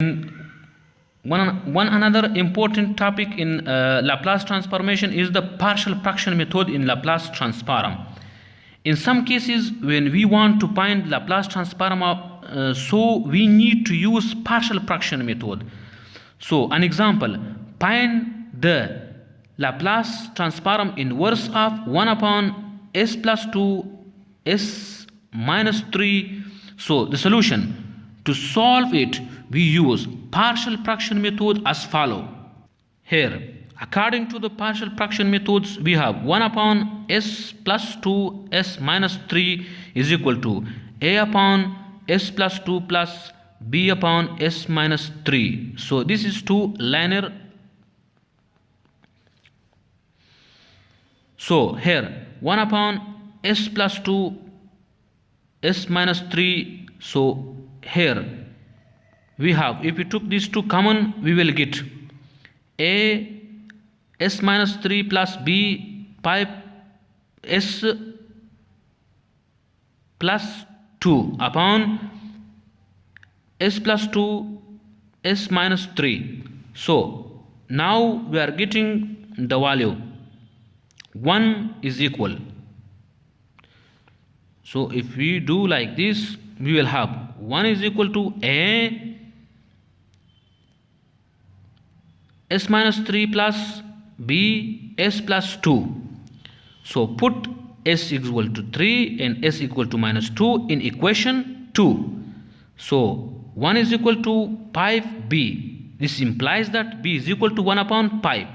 One another important topic in Laplace transformation is the partial fraction method in Laplace transform. In some cases, when we want to find Laplace transform, so we need to use partial fraction method. So an example, find the Laplace transform inverse of 1 upon s plus 2 s minus 3. So the solution, to solve it, we use partial fraction method as follow. Here, according to the partial fraction methods, we have 1 upon s plus 2 s minus 3 is equal to a upon s plus 2 plus b upon s minus 3. So this is two linear. So here 1 upon s plus 2 s minus 3. So here we have, if we took these two common, we will get a s minus 3 plus b 5 s plus 2 upon s plus 2 s minus 3. So now we are getting the value 1 is equal. So if we do like this, we will have 1 is equal to a s minus 3 plus b s plus 2. So put s equal to 3 and s equal to minus 2 in equation 2. So 1 is equal to 5b. This implies that b is equal to 1 upon 5,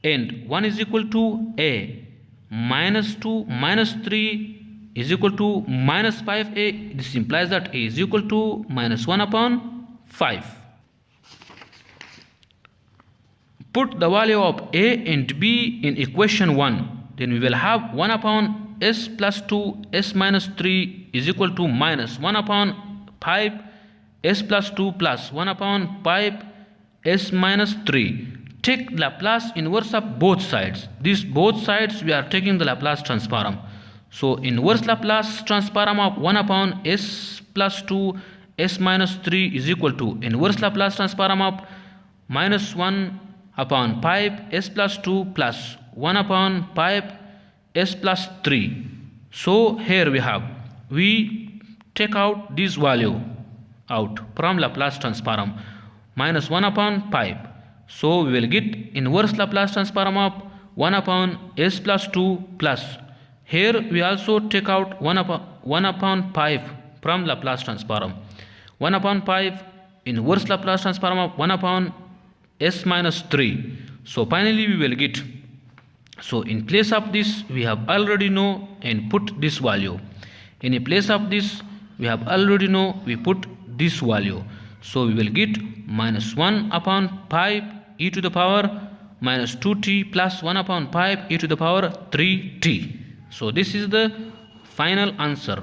and 1 is equal to a minus 2 minus 3 is equal to minus 5a. This implies that a is equal to minus 1 upon 5. Put the value of a and b in equation 1. Then we will have 1 upon s plus 2 s minus 3 is equal to minus 1 upon 5 s plus 2 plus 1 upon 5 s minus 3. Take Laplace inverse of both sides. These both sides we are taking the Laplace transform. So inverse Laplace transform of 1 upon s plus 2 s minus 3 is equal to inverse Laplace transform of minus 1 upon 5 s plus 2 plus 1 upon 5 s plus 3. So here we take out this value out from Laplace transform, minus 1 upon 5. So we will get inverse Laplace transform of 1 upon s plus 2 plus, here we also take out 1 upon 5 from Laplace transform. 1 upon 5 inverse Laplace transform of 1 upon s minus 3. So finally we will get, so in place of this we have already know and put this value. In place of this we have already know, we put this value. So we will get minus 1 upon 5 e to the power minus 2t plus 1 upon 5 e to the power 3t. So this is the final answer.